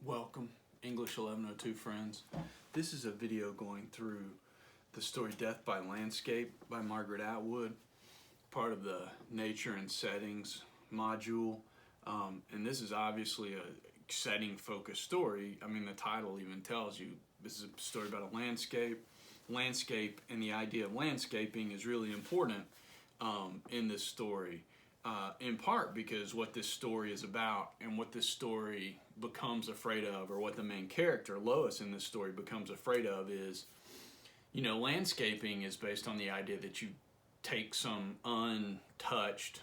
Welcome, English 1102 friends. This is a video going through the story Death by Landscape by Margaret Atwood, part of the Nature and Settings module. And this is obviously a setting-focused story. I mean, the title even tells you this is a story about a landscape. Landscape and the idea of landscaping is really important in this story. In part because what this story is about and what this story becomes afraid of, or what the main character, Lois, in this story becomes afraid of is, landscaping is based on the idea that you take some untouched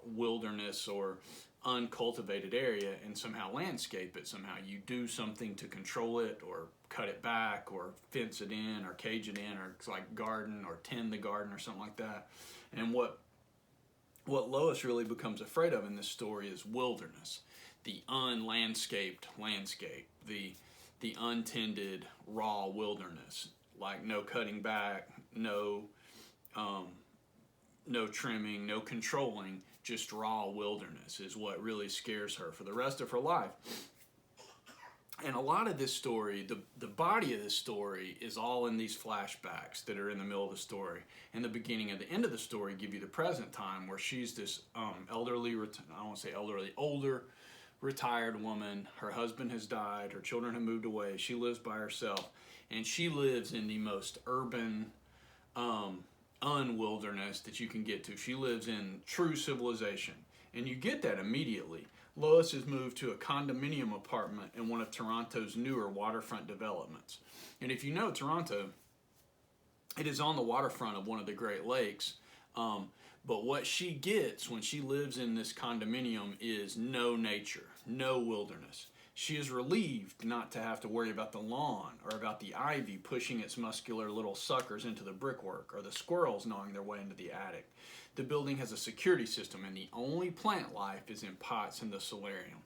wilderness or uncultivated area and somehow landscape it. Somehow you do something to control it, or cut it back, or fence it in, or cage it in, or like garden or tend the garden or something like that. And what Lois really becomes afraid of in this story is wilderness, the unlandscaped landscape, the untended raw wilderness, like no cutting back, no trimming, no controlling, just raw wilderness is what really scares her for the rest of her life. And a lot of this story, the body of this story is all in these flashbacks that are in the middle of the story. And the beginning and the end of the story give you the present time, where she's this older retired woman. Her husband has died, her children have moved away, she lives by herself, and she lives in the most urban unwilderness that you can get to. She lives in true civilization, and you get that immediately. Lois has moved to a condominium apartment in one of Toronto's newer waterfront developments. And if you know Toronto, it is on the waterfront of one of the Great Lakes. But what she gets when she lives in this condominium is no nature, no wilderness. She is relieved not to have to worry about the lawn, or about the ivy pushing its muscular little suckers into the brickwork, or the squirrels gnawing their way into the attic. The building has a security system, and the only plant life is in pots in the solarium.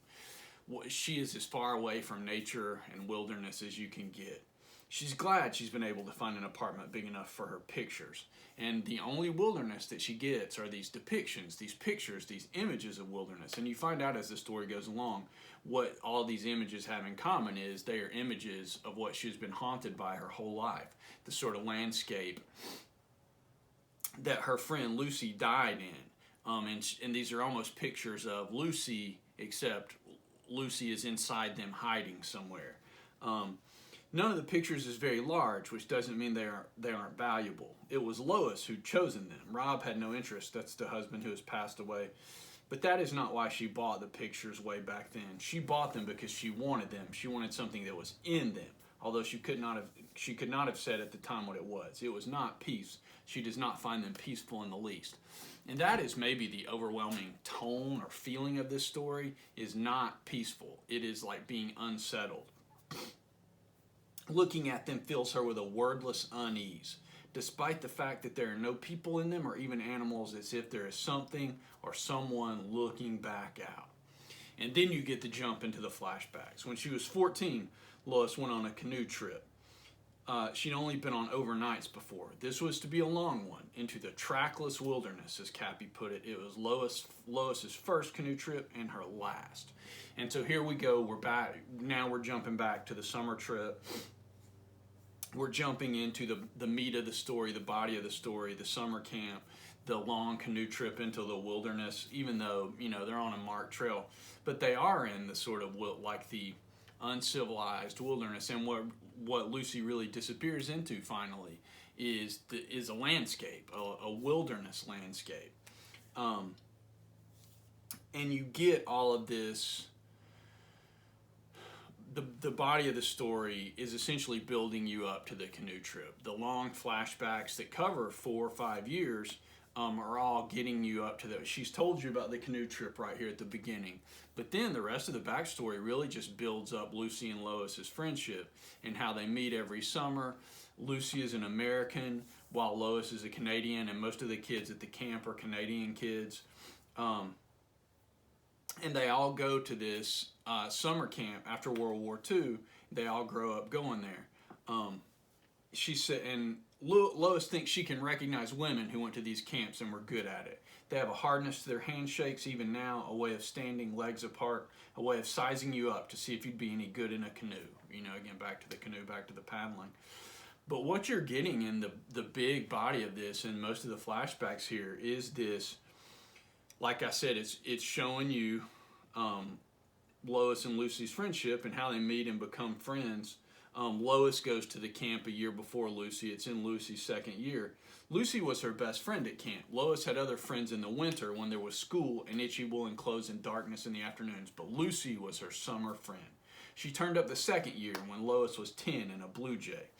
She is as far away from nature and wilderness as you can get. She's glad she's been able to find an apartment big enough for her pictures. And the only wilderness that she gets are these depictions, these pictures, these images of wilderness. And you find out as the story goes along what all these images have in common is they are images of what she's been haunted by her whole life. The sort of landscape that her friend Lucy died in. And these are almost pictures of Lucy, except Lucy is inside them hiding somewhere. None of the pictures is very large, which doesn't mean they aren't valuable. It was Lois who'd chosen them. Rob had no interest. That's the husband who has passed away. But that is not why she bought the pictures way back then. She bought them because she wanted them. She wanted something that was in them. Although she could not have said at the time what it was. It was not peace. She does not find them peaceful in the least. And that is maybe the overwhelming tone or feeling of this story, is not peaceful. It is like being unsettled. Looking at them fills her with a wordless unease, despite the fact that there are no people in them or even animals, as if there is something or someone looking back out. And then you get the jump into the flashbacks. When she was 14, Lois went on a canoe trip. She'd only been on overnights before. This was to be a long one, into the trackless wilderness, as Cappy put it. It was Lois's first canoe trip and her last. And so here we go. We're back. Now we're jumping back to the summer trip. We're jumping into the meat of the story, the body of the story, the summer camp, the long canoe trip into the wilderness, even though, they're on a marked trail. But they are in the sort of like the uncivilized wilderness. And what Lucy really disappears into finally is a landscape, a wilderness landscape. And you get all of this. The body of the story is essentially building you up to the canoe trip. The long flashbacks that cover 4 or 5 years are all getting you up to that. She's told you about the canoe trip right here at the beginning. But then the rest of the backstory really just builds up Lucy and Lois's friendship and how they meet every summer. Lucy is an American while Lois is a Canadian, and most of the kids at the camp are Canadian kids. And they all go to this summer camp after World War II. They all grow up going there. She said, and Lois thinks she can recognize women who went to these camps and were good at it. They have a hardness to their handshakes even now, a way of standing legs apart, a way of sizing you up to see if you'd be any good in a canoe. Again, back to the canoe, back to the paddling. But what you're getting in the big body of this and most of the flashbacks here is this, like I said, it's showing you Lois and Lucy's friendship and how they meet and become friends. Lois goes to the camp a year before Lucy. It's in Lucy's second year. Lucy was her best friend at camp. Lois had other friends in the winter when there was school and itchy woolen clothes and darkness in the afternoons, but Lucy was her summer friend. She turned up the second year when Lois was 10 in a Blue Jay.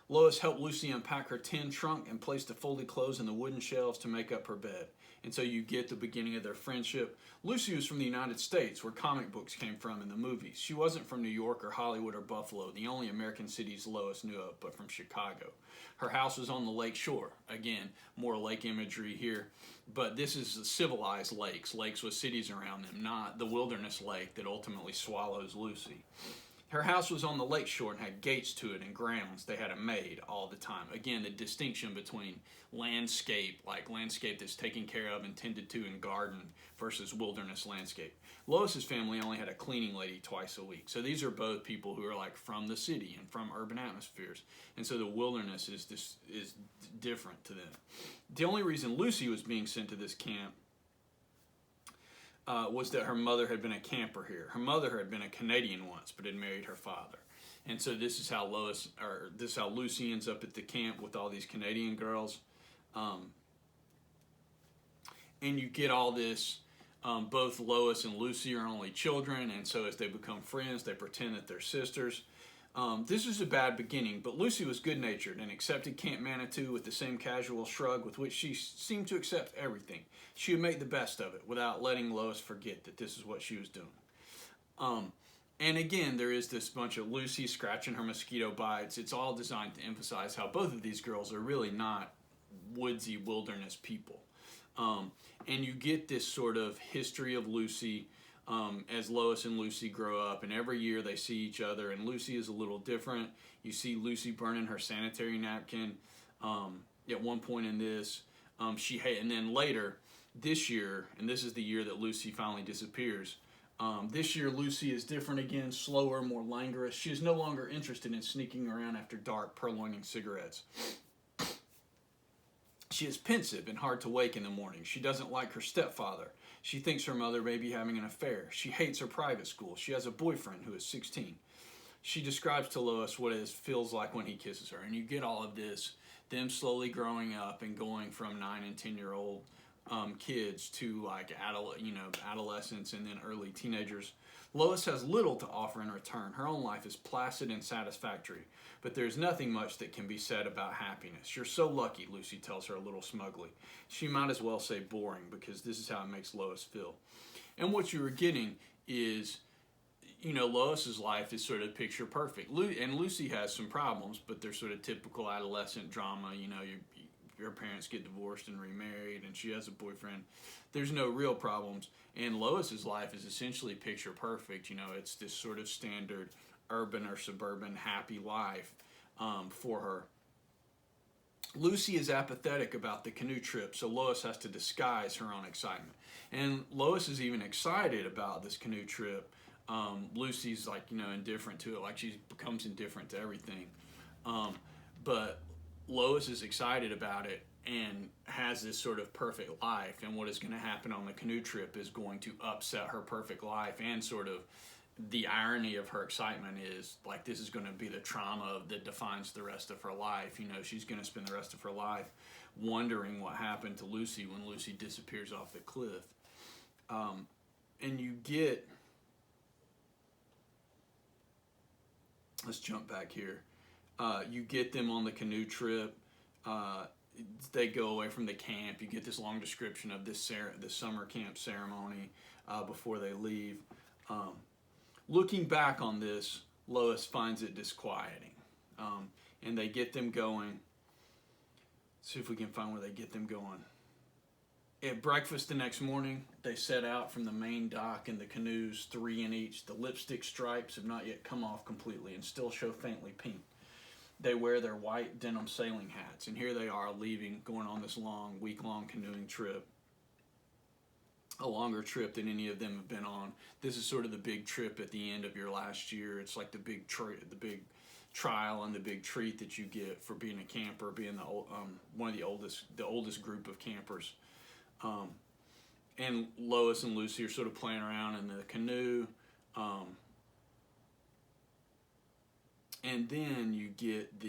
Lois helped Lucy unpack her tin trunk and placed the folded clothes in the wooden shelves to make up her bed. And so you get the beginning of their friendship. Lucy was from the United States, where comic books came from in the movies. She wasn't from New York or Hollywood or Buffalo, the only American cities Lois knew of, but from Chicago. Her house was on the lake shore. Again, more lake imagery here. But this is the civilized lakes with cities around them, not the wilderness lake that ultimately swallows Lucy. Her house was on the lake shore and had gates to it and grounds. They had a maid all the time. Again, the distinction between landscape, like landscape that's taken care of and tended to and garden, versus wilderness landscape. Lois's family only had a cleaning lady twice a week. So these are both people who are like from the city and from urban atmospheres. And so the wilderness is different to them. The only reason Lucy was being sent to this camp was that her mother had been a camper here. Her mother had been a Canadian once, but had married her father. And so this is how Lucy ends up at the camp with all these Canadian girls. And you get all this, both Lois and Lucy are only children, and so as they become friends, they pretend that they're sisters. This is a bad beginning, but Lucy was good-natured and accepted Camp Manitou with the same casual shrug with which she seemed to accept everything. She would make the best of it without letting Lois forget that this is what she was doing. And again, there is this bunch of Lucy scratching her mosquito bites. It's all designed to emphasize how both of these girls are really not woodsy wilderness people. And you get this sort of history of Lucy as Lois and Lucy grow up, and every year they see each other, and Lucy is a little different. You see Lucy burning her sanitary napkin at one point in this. And then later, this year, and this is the year that Lucy finally disappears, this year Lucy is different again, slower, more languorous. She is no longer interested in sneaking around after dark, purloining cigarettes. She is pensive and hard to wake in the morning. She doesn't like her stepfather. She thinks her mother may be having an affair. She hates her private school. She has a boyfriend who is 16. She describes to Lois what it feels like when he kisses her. And you get all of this, them slowly growing up and going from 9 and 10-year-old kids to like adolescents and then early teenagers. Lois has little to offer in return. Her own life is placid and satisfactory, but there's nothing much that can be said about happiness. You're so lucky, Lucy tells her a little smugly. She might as well say boring, because this is how it makes Lois feel. And what you were getting is, Lois's life is sort of picture perfect. And Lucy has some problems, but they're sort of typical adolescent drama. Your parents get divorced and remarried, and she has a boyfriend. There's no real problems. And Lois's life is essentially picture perfect. It's this sort of standard urban or suburban happy life for her. Lucy is apathetic about the canoe trip, so Lois has to disguise her own excitement. And Lois is even excited about this canoe trip. Lucy's indifferent to it, like she becomes indifferent to everything. But Lois is excited about it and has this sort of perfect life, and what is going to happen on the canoe trip is going to upset her perfect life, and sort of the irony of her excitement is like this is going to be the trauma that defines the rest of her life. She's going to spend the rest of her life wondering what happened to Lucy when Lucy disappears off the cliff. And you get, let's jump back here. You get them on the canoe trip. They go away from the camp. You get this long description of this summer camp ceremony before they leave. Looking back on this, Lois finds it disquieting. And they get them going. See if we can find where they get them going. At breakfast the next morning, they set out from the main dock in the canoes, 3 in each. The lipstick stripes have not yet come off completely and still show faintly pink. they wear their white denim sailing hats, and here they are leaving, going on this long, week-long canoeing trip, a longer trip than any of them have been on. This is sort of the big trip at the end of your last year. It's like the big trial and the big treat that you get for being a camper, being one of the oldest group of campers. And Lois and Lucy are sort of playing around in the canoe. And then you get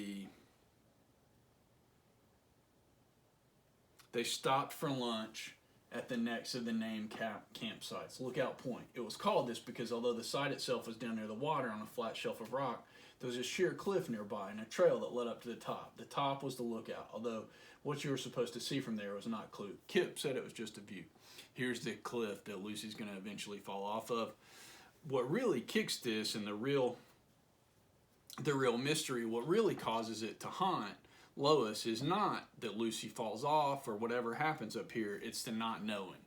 they stopped for lunch at the next of the named campsites. Lookout Point. It was called this because although the site itself was down near the water on a flat shelf of rock, there was a sheer cliff nearby and a trail that led up to the top. The top was the lookout, although what you were supposed to see from there was not clue. Kip said it was just a view. Here's the cliff that Lucy's going to eventually fall off of. What really kicks this, and the real mystery, what really causes it to haunt Lois, is not that Lucy falls off or whatever happens up here, it's the not knowing.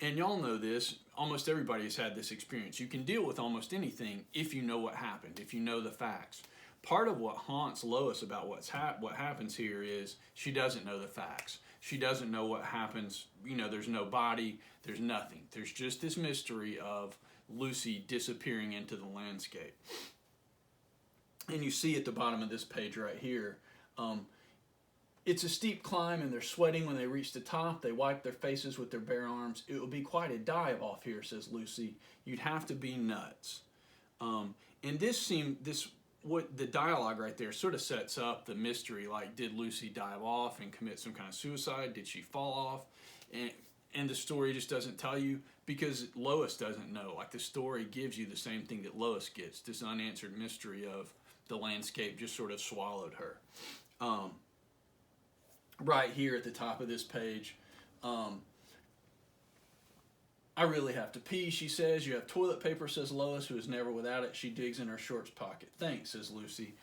And y'all know this, almost everybody has had this experience. You can deal with almost anything if you know what happened, if you know the facts. Part of what haunts Lois about what happens here is she doesn't know the facts. She doesn't know what happens. You know, there's no body, there's nothing. There's just this mystery of Lucy disappearing into the landscape. And you see at the bottom of this page right here, it's a steep climb and they're sweating when they reach the top. They wipe their faces with their bare arms. It would be quite a dive off here, says Lucy. You'd have to be nuts. And what the dialogue right there sort of sets up the mystery. Like, did Lucy dive off and commit some kind of suicide? Did she fall off? And the story just doesn't tell you because Lois doesn't know. Like, the story gives you the same thing that Lois gets, this unanswered mystery of the landscape just sort of swallowed her. Right here at the top of this page, I really have to pee, she says. You have toilet paper, says Lois, who is never without it. She digs in her shorts pocket. Thanks, says Lucy.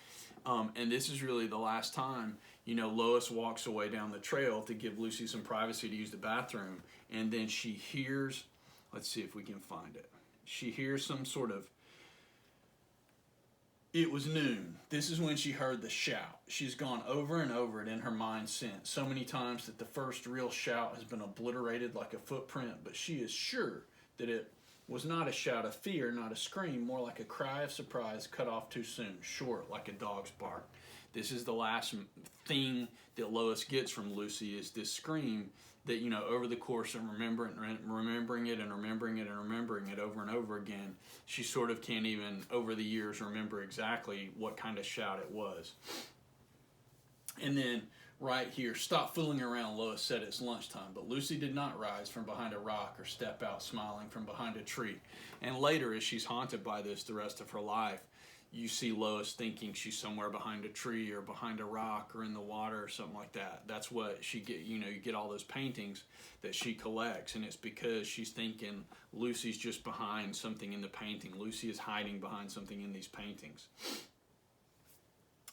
And this is really the last time, Lois walks away down the trail to give Lucy some privacy to use the bathroom. And then she hears, let's see if we can find it. She hears some sort of, it was noon. This is when she heard the shout. She's gone over and over it in her mind since, so many times that the first real shout has been obliterated like a footprint, but she is sure that it was not a shout of fear, not a scream, more like a cry of surprise cut off too soon, short like a dog's bark. This is the last thing that Lois gets from Lucy, is this scream that, over the course of remembering it over and over again, she sort of can't even, over the years, remember exactly what kind of shout it was. And then, right here, stop fooling around, Lois said it's lunchtime, but Lucy did not rise from behind a rock or step out smiling from behind a tree. And later, as she's haunted by this the rest of her life, you see Lois thinking she's somewhere behind a tree or behind a rock or in the water or something like that. That's what she get, you get all those paintings that she collects, and it's because she's thinking Lucy's just behind something in the painting. Lucy is hiding behind something in these paintings.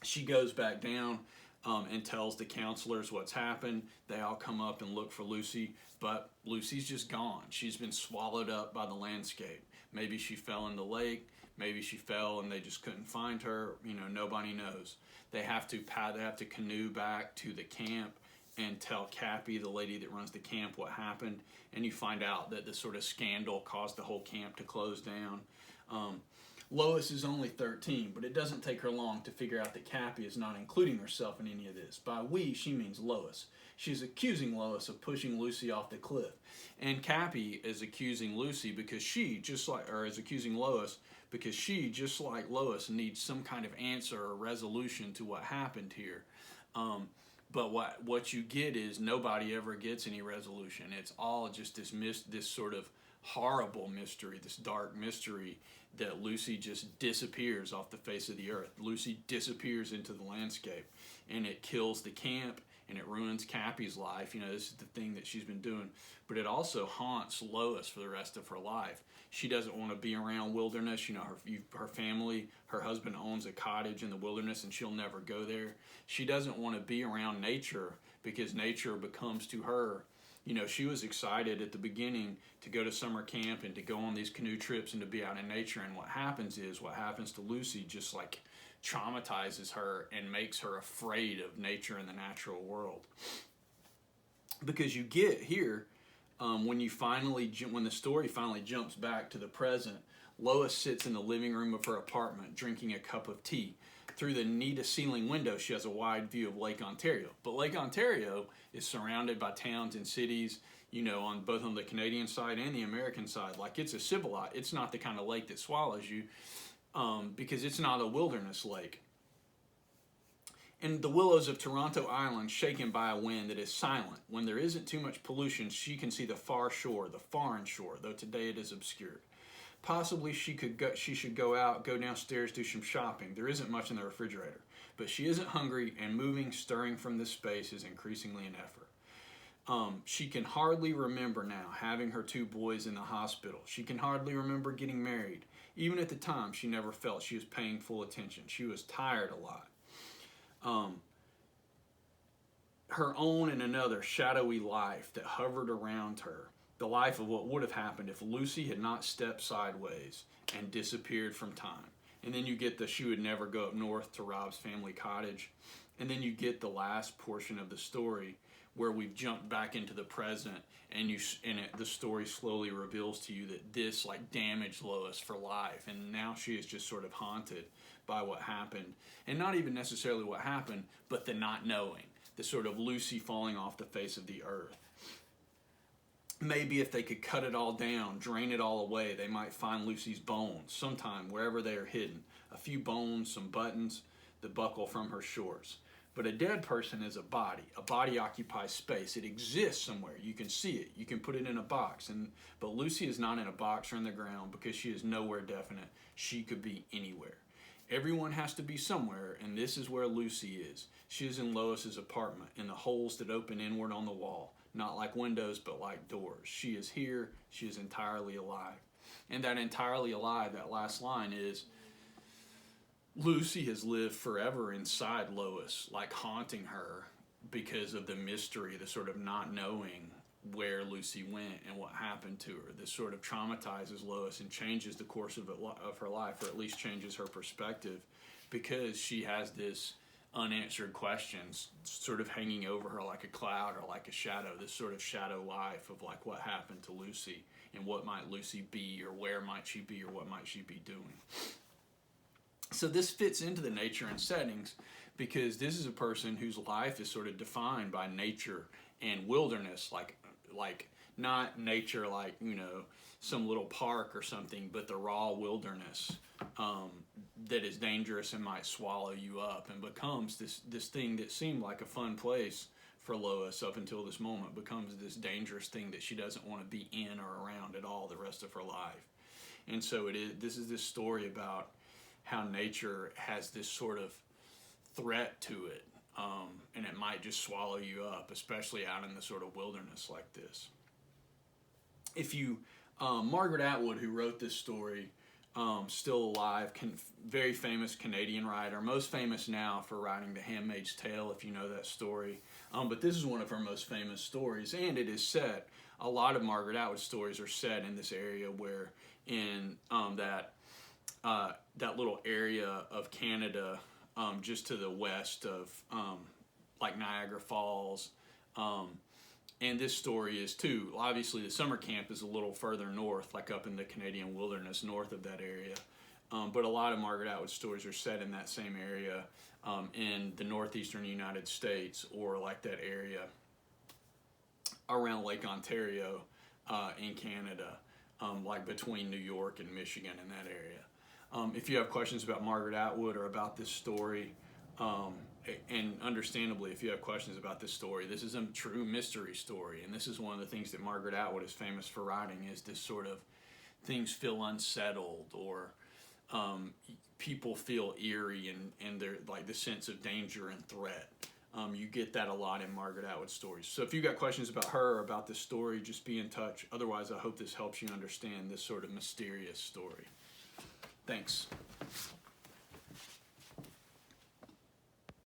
She goes back down and tells the counselors what's happened. They all come up and look for Lucy, but Lucy's just gone. She's been swallowed up by the landscape. Maybe she fell in the lake. Maybe she fell and they just couldn't find her. Nobody knows. They have to canoe back to the camp and tell Cappy, the lady that runs the camp, what happened. And you find out that this sort of scandal caused the whole camp to close down. Lois is only 13, but it doesn't take her long to figure out that Cappy is not including herself in any of this. By we, she means Lois. She's accusing Lois of pushing Lucy off the cliff. And Cappy is accusing Lucy because is accusing Lois because she, just like Lois, needs some kind of answer or resolution to what happened here. But what you get is nobody ever gets any resolution. It's all just this sort of horrible mystery, this dark mystery that Lucy just disappears off the face of the earth. Lucy disappears into the landscape, and it kills the camp, and it ruins Cappy's life. This is the thing that she's been doing. But it also haunts Lois for the rest of her life. She doesn't want to be around wilderness. Her family, her husband owns a cottage in the wilderness, and she'll never go there. She doesn't want to be around nature because nature becomes to her. She was excited at the beginning to go to summer camp and to go on these canoe trips and to be out in nature. And what happens to Lucy, just like traumatizes her and makes her afraid of nature and the natural world. Because you get here, when the story finally jumps back to the present, Lois sits in the living room of her apartment drinking a cup of tea. Through the neat-ceiling window, she has a wide view of Lake Ontario. But Lake Ontario is surrounded by towns and cities, on both on the Canadian side and the American side. Like, it's not the kind of lake that swallows you, because it's not a wilderness lake. And the willows of Toronto Island, shaken by a wind that is silent. When there isn't too much pollution, she can see the foreign shore, though today it is obscured. Possibly she should go downstairs, do some shopping. There isn't much in the refrigerator. But she isn't hungry, and stirring from this space is increasingly an effort. She can hardly remember now having her 2 boys in the hospital. She can hardly remember getting married. Even at the time, she never felt she was paying full attention. She was tired a lot. Her own and another shadowy life that hovered around her. The life of what would have happened if Lucy had not stepped sideways and disappeared from time. And then you get she would never go up north to Rob's family cottage. And then you get the last portion of the story where we've jumped back into the present, and the story slowly reveals to you that this damaged Lois for life, and now she is just sort of haunted by what happened, and not even necessarily what happened, but the not knowing, the sort of Lucy falling off the face of the earth. Maybe if they could cut it all down, drain it all away, they might find Lucy's bones sometime wherever they are hidden. A few bones, some buttons, the buckle from her shorts. But a dead person is a body. A body occupies space. It exists somewhere. You can see it. You can put it in a box. But Lucy is not in a box or in the ground because she is nowhere definite. She could be anywhere. Everyone has to be somewhere, and this is where Lucy is. She is in Lois's apartment, in the holes that open inward on the wall. Not like windows, but like doors. She is here. She is entirely alive. And that entirely alive, that last line is, Lucy has lived forever inside Lois, haunting her because of the mystery, the sort of not knowing where Lucy went and what happened to her. This sort of traumatizes Lois and changes the course of her life, or at least changes her perspective, because she has this unanswered questions sort of hanging over her like a cloud or like a shadow, this sort of shadow life of what happened to Lucy and what might Lucy be, or where might she be, or what might she be doing. So this fits into the nature and settings because this is a person whose life is sort of defined by nature and wilderness, like not nature some little park or something, but the raw wilderness that is dangerous and might swallow you up, and becomes this thing that seemed like a fun place for Lois up until this moment, becomes this dangerous thing that she doesn't want to be in or around at all the rest of her life. And so this is this story about how nature has this sort of threat to it, and it might just swallow you up, especially out in the sort of wilderness like this. Margaret Atwood, who wrote this story, still alive, very famous Canadian writer, most famous now for writing The Handmaid's Tale, if you know that story. But this is one of her most famous stories, and it is set, a lot of Margaret Atwood stories are set in this area where in that little area of Canada, just to the west of Niagara Falls, and this story is too. Obviously, the summer camp is a little further north, up in the Canadian wilderness north of that area. But a lot of Margaret Atwood stories are set in that same area in the northeastern United States, or that area around Lake Ontario in Canada, between New York and Michigan in that area. If you have questions about Margaret Atwood or about this story, and understandably, if you have questions about this story, this is a true mystery story, and this is one of the things that Margaret Atwood is famous for writing, is this sort of things feel unsettled, or people feel eerie, and they're the sense of danger and threat. You get that a lot in Margaret Atwood stories. So if you've got questions about her or about this story, just be in touch. Otherwise, I hope this helps you understand this sort of mysterious story. Thanks.